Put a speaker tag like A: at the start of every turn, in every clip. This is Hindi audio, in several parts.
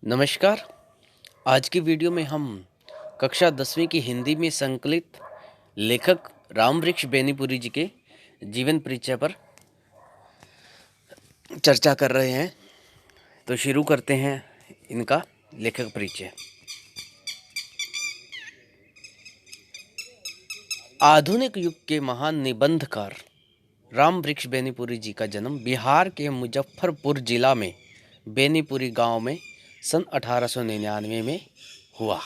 A: नमस्कार। आज की वीडियो में हम कक्षा 10वीं की हिंदी में संकलित लेखक रामवृक्ष बेनीपुरी जी के जीवन परिचय पर चर्चा कर रहे हैं। तो शुरू करते हैं इनका लेखक परिचय। आधुनिक युग के महान निबंधकार रामवृक्ष बेनीपुरी जी का जन्म बिहार के मुजफ्फरपुर जिला में बेनीपुरी गांव में सन 1899 में हुआ।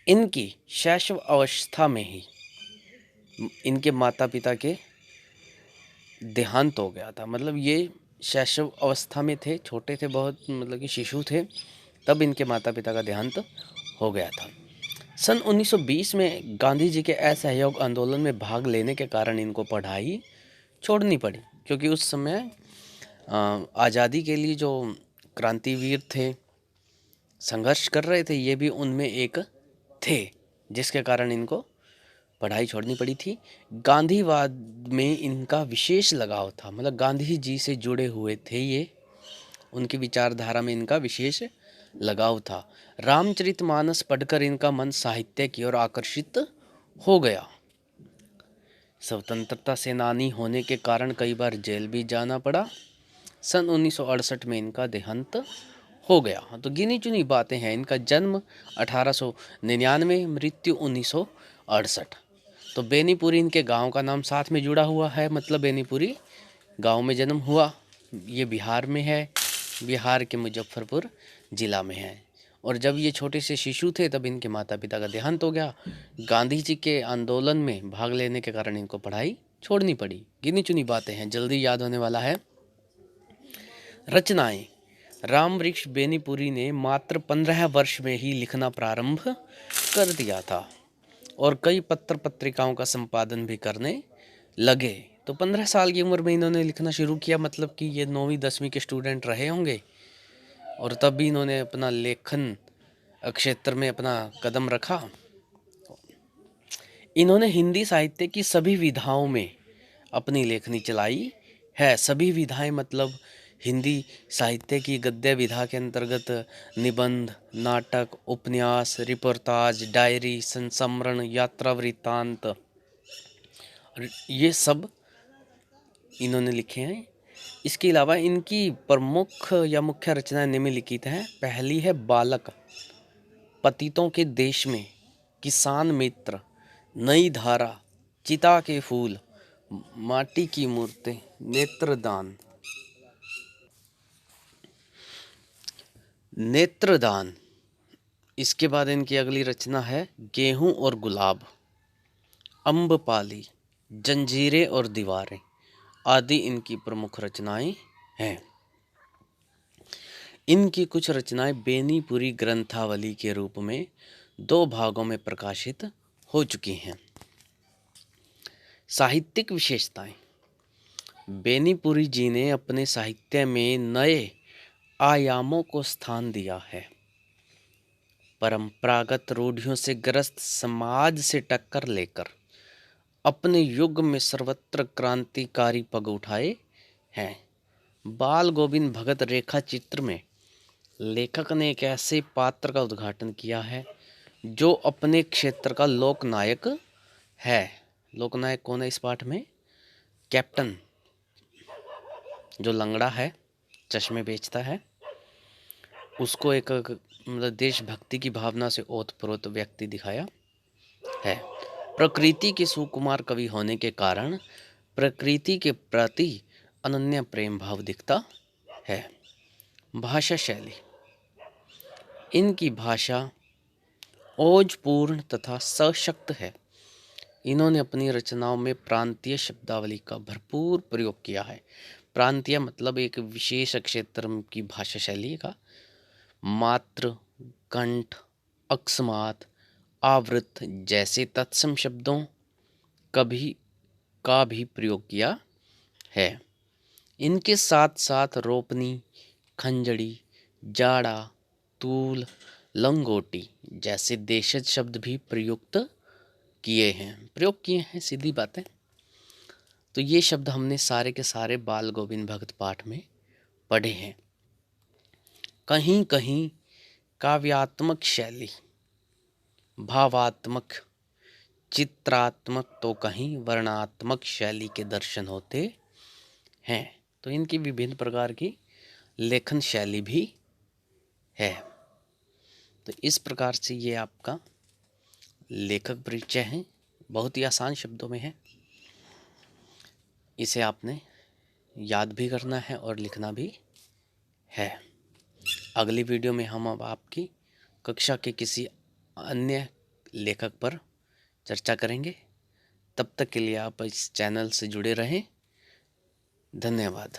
A: इनकी शैशव अवस्था में ही इनके माता पिता के देहांत हो गया था। मतलब ये शैशव अवस्था में थे, छोटे थे बहुत, मतलब कि शिशु थे, तब इनके माता पिता का देहांत हो गया था। सन 1920 में गांधी जी के असहयोग आंदोलन में भाग लेने के कारण इनको पढ़ाई छोड़नी पड़ी, क्योंकि उस समय आज़ादी के लिए जो क्रांतिवीर थे, संघर्ष कर रहे थे, ये भी उनमें एक थे, जिसके कारण इनको पढ़ाई छोड़नी पड़ी थी। गांधीवाद में इनका विशेष लगाव था, मतलब गांधी जी से जुड़े हुए थे ये, उनकी विचारधारा में इनका विशेष लगाव था। रामचरितमानस पढ़कर इनका मन साहित्य की ओर आकर्षित हो गया। स्वतंत्रता सेनानी होने के कारण कई बार जेल भी जाना पड़ा। सन 1968 में इनका देहांत हो गया। तो गिनी चुनी बातें हैं। इनका जन्म 1899, मृत्यु 1968। तो बेनीपुरी इनके गांव का नाम साथ में जुड़ा हुआ है, मतलब बेनीपुरी गांव में जन्म हुआ। ये बिहार में है, बिहार के मुजफ्फरपुर ज़िला में है। और जब ये छोटे से शिशु थे तब इनके माता पिता का देहांत हो गया। गांधी जी के आंदोलन में भाग लेने के कारण इनको पढ़ाई छोड़नी पड़ी। गिनी चुनी बातें हैं, जल्दी याद होने वाला है। रचनाएं। रामवृक्ष बेनीपुरी ने मात्र 15 वर्ष में ही लिखना प्रारंभ कर दिया था और कई पत्र पत्रिकाओं का संपादन भी करने लगे। तो 15 साल की उम्र में इन्होंने लिखना शुरू किया, मतलब कि ये 9वीं 10वीं के स्टूडेंट रहे होंगे, और तब भी इन्होंने अपना लेखन क्षेत्र में अपना कदम रखा। इन्होंने हिंदी साहित्य की सभी विधाओं में अपनी लेखनी चलाई है। सभी विधाएं मतलब हिंदी साहित्य की गद्य विधा के अंतर्गत निबंध, नाटक, उपन्यास, रिपोर्टाज, डायरी, संस्मरण, यात्रा वृत्तांत, ये सब इन्होंने लिखे हैं। इसके अलावा इनकी प्रमुख या मुख्य रचनाएं निम्नलिखित हैं। पहली है बालक, पतितों के देश में, किसान मित्र, नई धारा, चिता के फूल, माटी की मूर्तें, नेत्रदान। नेत्रदान। इसके बाद इनकी अगली रचना है गेहूं और गुलाब, अम्बपाली, जंजीरें और दीवारें आदि इनकी प्रमुख रचनाएं हैं। इनकी कुछ रचनाएं बेनीपुरी ग्रंथावली के रूप में 2 भागों में प्रकाशित हो चुकी हैं। साहित्यिक विशेषताएं। बेनीपुरी जी ने अपने साहित्य में नए आयामों को स्थान दिया है। परंपरागत रूढ़ियों से ग्रस्त समाज से टक्कर लेकर अपने युग में सर्वत्र क्रांतिकारी पग उठाए हैं। बाल गोविंद भगत रेखा चित्र में लेखक ने एक ऐसे पात्र का उद्घाटन किया है जो अपने क्षेत्र का लोकनायक है। लोकनायक कौन है इस पाठ में? कैप्टन, जो लंगड़ा है, चश्मे बेचता है, उसको एक मतलब देशभक्ति की भावना से ओतप्रोत व्यक्ति दिखाया है। प्रकृति के सुकुमार कवि होने के कारण प्रकृति के प्रति अनन्य प्रेम भाव दिखता है। भाषा शैली। इनकी भाषा ओजपूर्ण तथा सशक्त है। इन्होंने अपनी रचनाओं में प्रांतीय शब्दावली का भरपूर प्रयोग किया है। प्रांतीय मतलब एक विशेष क्षेत्र की भाषा शैली का मात्र, कंठ, अकस्मात, आवृत्त जैसे तत्सम शब्दों कभी का भी प्रयोग किया है। इनके साथ साथ रोपनी, खंजड़ी, जाड़ा, तूल, लंगोटी जैसे देशज शब्द भी प्रयोग किए हैं, सीधी बात है। तो ये शब्द हमने सारे के सारे बाल गोविंद भगत पाठ में पढ़े हैं। कहीं कहीं काव्यात्मक शैली, भावात्मक, चित्रात्मक तो कहीं वर्णात्मक शैली के दर्शन होते हैं। तो इनकी विभिन्न प्रकार की लेखन शैली भी है। तो इस प्रकार से ये आपका लेखक परिचय है, बहुत ही आसान शब्दों में है। इसे आपने याद भी करना है और लिखना भी है। अगली वीडियो में हम अब आपकी कक्षा के किसी अन्य लेखक पर चर्चा करेंगे। तब तक के लिए आप इस चैनल से जुड़े रहें। धन्यवाद।